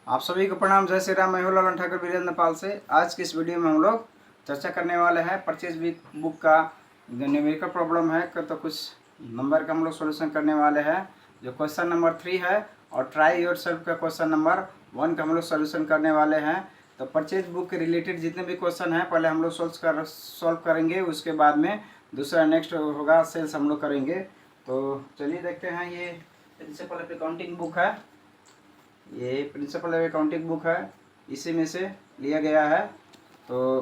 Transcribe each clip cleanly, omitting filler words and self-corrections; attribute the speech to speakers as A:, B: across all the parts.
A: आप सभी को प्रणाम। जय श्री राम। मैं हूं लालन ठाकुर वीरेंद्र नेपाल से। आज की इस वीडियो में हम लोग चर्चा करने वाले हैं परचेज बुक का जो न्यूमेरिकल प्रॉब्लम है तो कुछ नंबर का हम लोग सोल्यूशन करने वाले हैं। जो क्वेश्चन नंबर 3 है और ट्राई योर सेल्फ का क्वेश्चन नंबर 1 का हम लोग सोल्यूशन करने वाले हैं। तो परचेज बुक के रिलेटेड जितने भी क्वेश्चन हैं पहले हम लोग सॉल्व करेंगे, उसके बाद में दूसरा नेक्स्ट होगा सेल्स हम लोग करेंगे। तो चलिए देखते हैं। ये प्रिंसिपल अकाउंटिंग बुक है, ये प्रिंसिपल अकाउंटिंग बुक है, इसी में से लिया गया है। तो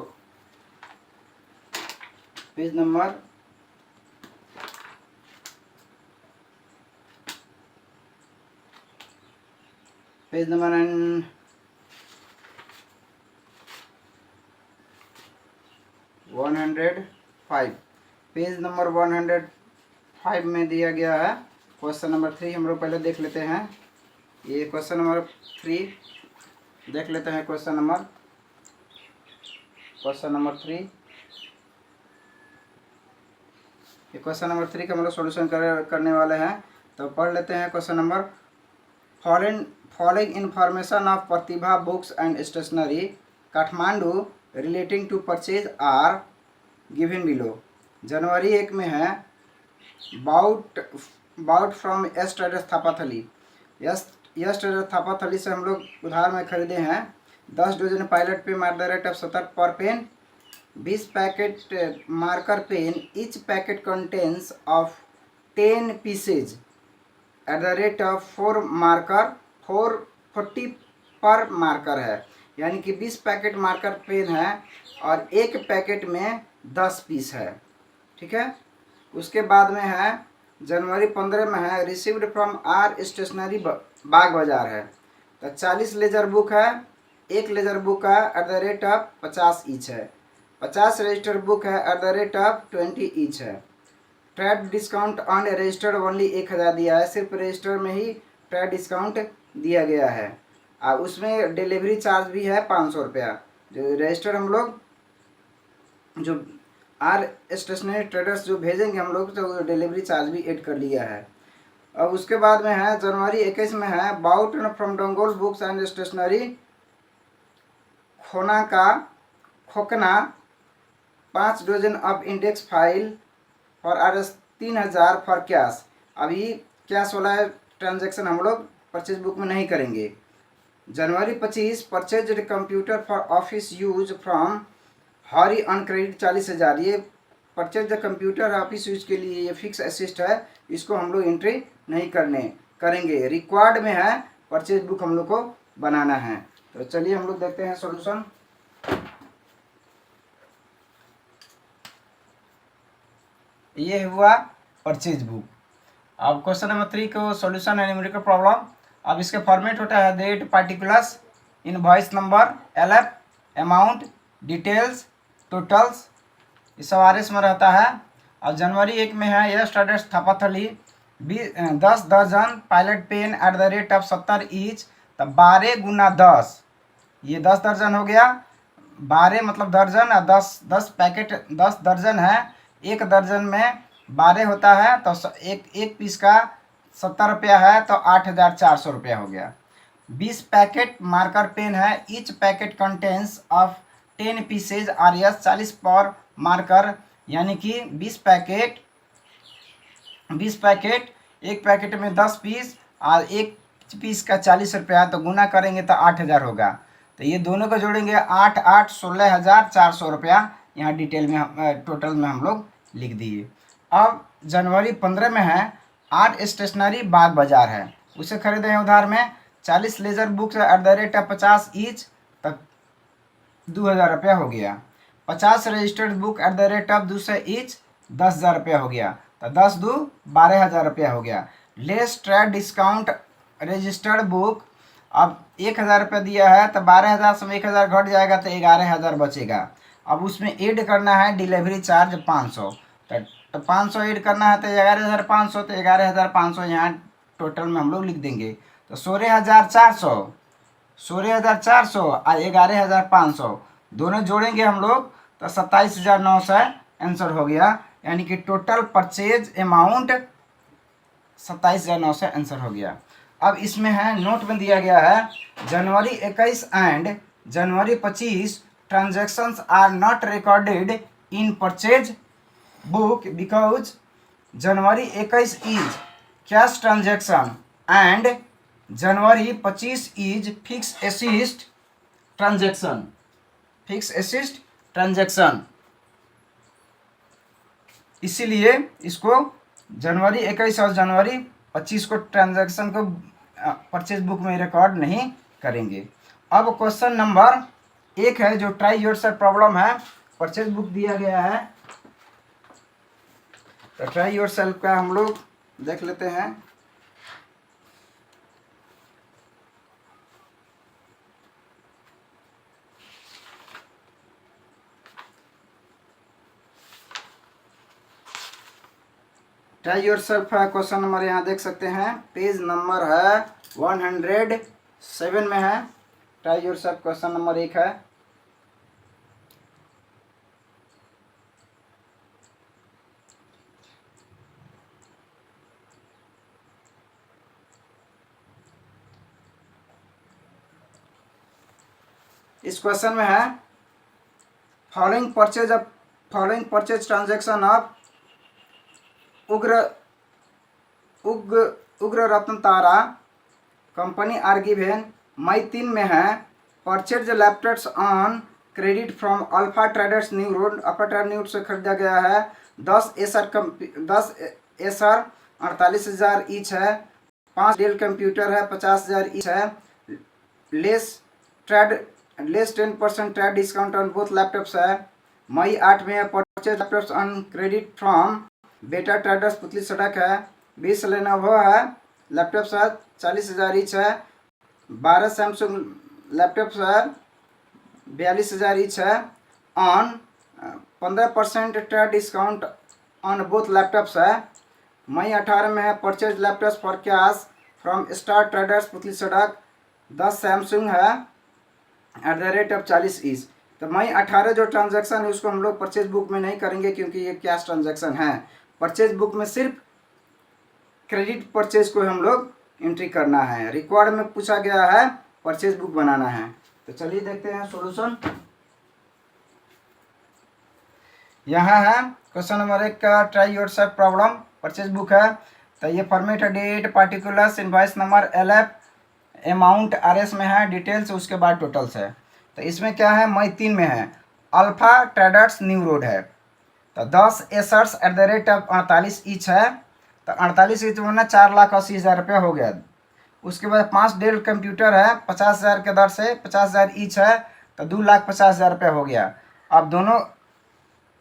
A: पेज नंबर 105 पेज नंबर 105 में दिया गया है। क्वेश्चन नंबर 3 हम लोग पहले देख लेते हैं। ये क्वेश्चन नंबर 3 देख लेते हैं। क्वेश्चन नंबर 3, ये क्वेश्चन नंबर 3 का हम लोग सोल्यूशन करने वाले हैं। तो पढ़ लेते हैं question number. Following information of Pratibha books and stationery Kathmandu relating to purchase are given below. जनवरी 1 में है bought from S traders Thapathali. Yes trader Thapathali से हम लोग उधार में खरीदे हैं 10 dozen pilot pen at the rate of 70 per pen, 20 packet marker pen. Each packet contents of 10 pieces at the rate of 4 marker 440 per marker है, यानी कि 20 पैकेट मार्कर पेन है और एक पैकेट में 10 पीस है। ठीक है। उसके बाद में है जनवरी 15 में है received from R stationery Bag Bazaar है। तो 40 लेजर बुक है, एक लेजर बुक है at the rate of 50 each है। 50 रजिस्टर बुक है at the rate of 20 each है। Trade discount on registered only 1000 दिया है, सिर्फ रजिस्टर में ही ट्रेड डिस्काउंट दिया गया है। और उसमें डिलीवरी चार्ज भी है 500 रुपया। जो रजिस्टर हम लोग जो आर स्टेशनरी ट्रेडर्स जो भेजेंगे हम लोग तो डिलीवरी चार्ज भी ऐड कर लिया है। अब उसके बाद में है जनवरी 21 में है bought from Dongol books and stationery Khokana 5 dozen of index file for RS 3000 for cash. अभी कैश वाला ट्रांजेक्शन हम लोग परचेज बुक में नहीं करेंगे। जनवरी 25 purchase computer for office use from Hari on credit 40,000। ये purchase the computer office use के लिए ये फिक्स असिस्ट है, इसको हम लोग एंट्री नहीं करेंगे। रिक्वायर्ड में है परचेज बुक हम लोग को बनाना है। तो चलिए हम लोग देखते हैं सॉल्यूशन। ये हुआ परचेज बुक। अब क्वेश्चन नंबर 3 को सॉल्यूशन है न्यूमेरिकल प्रॉब्लम। अब इसके फॉर्मेट होता है date, particulars, invoice number, LF, amount, details, totals, ये सब RS में रहता है। अब जनवरी 1 में है यस ट्रेडर्स थापाथली 10 दर्जन pilot pen at the rate of 70 each. तो 12 गुना 10, ये 10 दर्जन हो गया। 12 मतलब दर्जन और 10 पैकेट 10 दर्जन है, एक दर्जन में 12 होता है। तो एक पीस का 70 रुपया है, तो 8400 रुपया हो गया। 20 पैकेट मार्कर पेन है, each packet contents of 10 pieces RS 40 पर मार्कर, यानी कि 20 पैकेट एक पैकेट में 10 पीस और एक पीस का 40 रुपया, तो गुना करेंगे तो 8000 होगा। तो ये दोनों को जोड़ेंगे 8 8 16,400 रुपया यहाँ डिटेल में टोटल में हम लोग लिख दिए। अब जनवरी 15 में है आर स्टेशनरी बाग बाजार है, उसे खरीदे हैं उधार में 40 ledger books at the rate of 50 each, तक 2000 रुपया हो गया। 50 registered book at the rate of 200 each, 10,000 रुपया हो गया। तो 10 2 12,000 रुपया हो गया। Less trade discount registered book, अब 1000 रुपया दिया है तो 12,000 से 1000 घट जाएगा तो 11,000 बचेगा। अब उसमें ऐड करना है डिलीवरी चार्ज 500, तो 500 ऐड करना है तो 11,500, तो 11,500 यहाँ टोटल में हम लोग लिख देंगे। तो 16,400 और 11,500 दोनों जोड़ेंगे हम लोग तो 27,900 आंसर हो गया, यानी कि टोटल परचेज अमाउंट 27,900 आंसर हो गया। अब इसमें है, नोट में दिया गया है January 21 and January 25 transactions are not recorded in purchase book because January 21 is cash transaction and January 25 is fix asset transaction. Fix asset transaction, इसीलिए इसको जनवरी 21 और जनवरी 25 को ट्रांजैक्शन को परचेज बुक में रिकॉर्ड नहीं करेंगे। अब क्वेश्चन नंबर 1 है जो ट्राई योरसेल्फ प्रॉब्लम है, परचेज बुक दिया गया है, तो ट्राई योरसेल्फ का हम लोग देख लेते हैं। ट्राई योरसेल्फ है क्वेश्चन नंबर, यहाँ देख सकते हैं पेज नंबर है 107 में है। ट्राई योरसेल्फ क्वेश्चन नंबर 1 है। इस क्वेश्चन में है फॉलोइंग परचेज ट्रांजैक्शन ऑफ उग्र रत्न तारा कंपनी आर गिवेन। मई 3 में है purchase laptops on credit from alpha traders new road, alpha trader new road से खरीदा गया है। 10 एसर 48,000 ईच है। 5 डेल कंप्यूटर है 50,000 ईच है। Less 10% trade discount on both laptops है। मई 8 में है purchase laptops on credit from बेटा ट्रेडर्स पुतली सड़क है। 20 लेनोवो है लैपटॉप्स है 40,000 ईच है। 12 सैमसंग लैपटॉप्स है 42,000 ईच है। On 15% trade discount on both laptops है। मई 18 में है purchase laptops for cash from star traders पुतली सड़क 10 सैमसंग है @40 ईच। तो मई 18 जो ट्रांजैक्शन है उसको हम लोग परचेज बुक में नहीं करेंगे क्योंकि ये कैश ट्रांजैक्शन है। परचेज बुक में सिर्फ क्रेडिट परचेज को हम लोग एंट्री करना है। रिक्वायर्ड में पूछा गया है परचेज बुक बनाना है। तो चलिए देखते हैं सॉल्यूशन। यहाँ है क्वेश्चन नंबर 1 का try yourself problem, purchase book है। तो ये फॉर्मेट है date particulars invoice number LF amount RS में है, डिटेल्स उसके बाद टोटल्स है। तो इसमें क्या है, मई 3 में है अल्फा ट्रेडर्स न्यू रोड है। तो 10 एसर्स @48 ईच है। तो 48 ईच में ना 4,80,000 रुपया हो गया। उसके बाद 5 डेल कंप्यूटर है 50,000 के दर से 50,000 ईच है। तो 2,50,000 रुपया हो गया।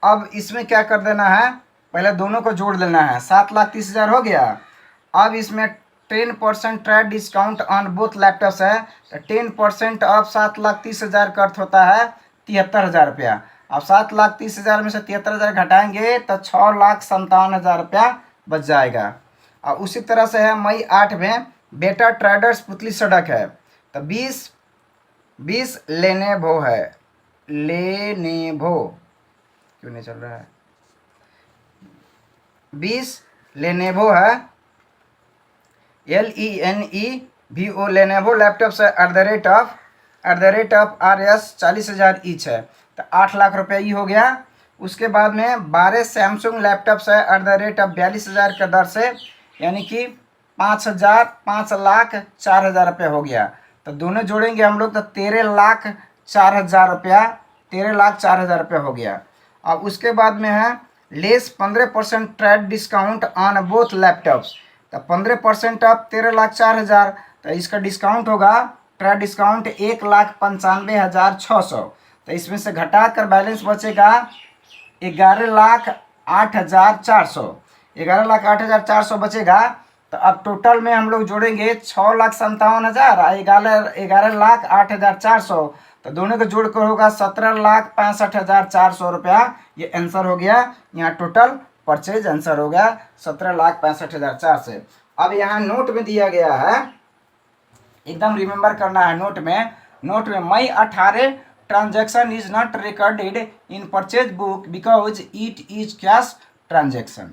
A: अब इसमें क्या कर देना है, पहले दोनों को जोड़ लेना है। 7,30,000 हो गया। अब इसमें 10% trade discount on both laptops है। तो 10% ऑफ 7,30,000 का अर्थ होता है 73,000 रुपया। अब 7,30,000 में से 73,000 घटाएंगे तो 6,57,000 रुपया बच जाएगा। और उसी तरह से है मई 8 में बेटा ट्रेडर्स पुतली सड़क है। तो 20 लेनेवो है, लेनेवो क्यों नहीं चल रहा है, 20 लेनेवो है LENEVO लेनेवो लैपटॉप्स है @RS 40,000 ईच है। तो 8 लाख रुपया ही हो गया। उसके बाद में 12 सैमसंग लैपटॉप्स है @42,000 के दर से, यानी कि 5,04,000 रुपया हो गया। तो दोनों जोड़ेंगे हम लोग तो 13,04,000 रुपया, 13,04,000 रुपया हो गया। अब उसके बाद में है less 15% trade discount on both laptops. तो 15% ऑफ 13,04,000, तो इसका डिस्काउंट होगा ट्रेड डिस्काउंट 1,95,600। तो इसमें से घटा कर बैलेंस बचेगा 11,08,400, 11,08,400 बचेगा। तो अब टोटल में हम लोग जोड़ेंगे 6,57,000 और 11,08,400। तो दोनों को जोड़कर होगा 17,65,400 रुपया। ये आंसर हो गया, यहाँ टोटल परचेज आंसर हो गया 17,65,400। अब यहाँ नोट में दिया गया है, एकदम रिमेंबर करना है। नोट में मई 18 transaction is not recorded in purchase book because it is cash transaction,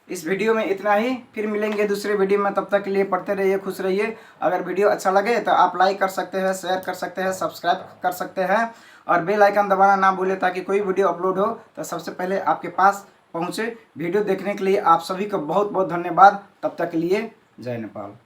A: इस वीडियो में इतना ही, फिर मिलेंगे दूसरे वीडियो में। तब तक के लिए पढ़ते रहिए, खुश रहिए। अगर वीडियो अच्छा लगे तो आप लाइक कर सकते हैं, शेयर कर सकते हैं, सब्सक्राइब कर सकते हैं और बेल आइकन दबाना ना भूलें, ताकि कोई वीडियो अपलोड हो तो सबसे पहले आपके पास पहुँचे। वीडियो देखने के लिए आप सभी को बहुत बहुत धन्यवाद। तब तक के लिए जय नेपाल।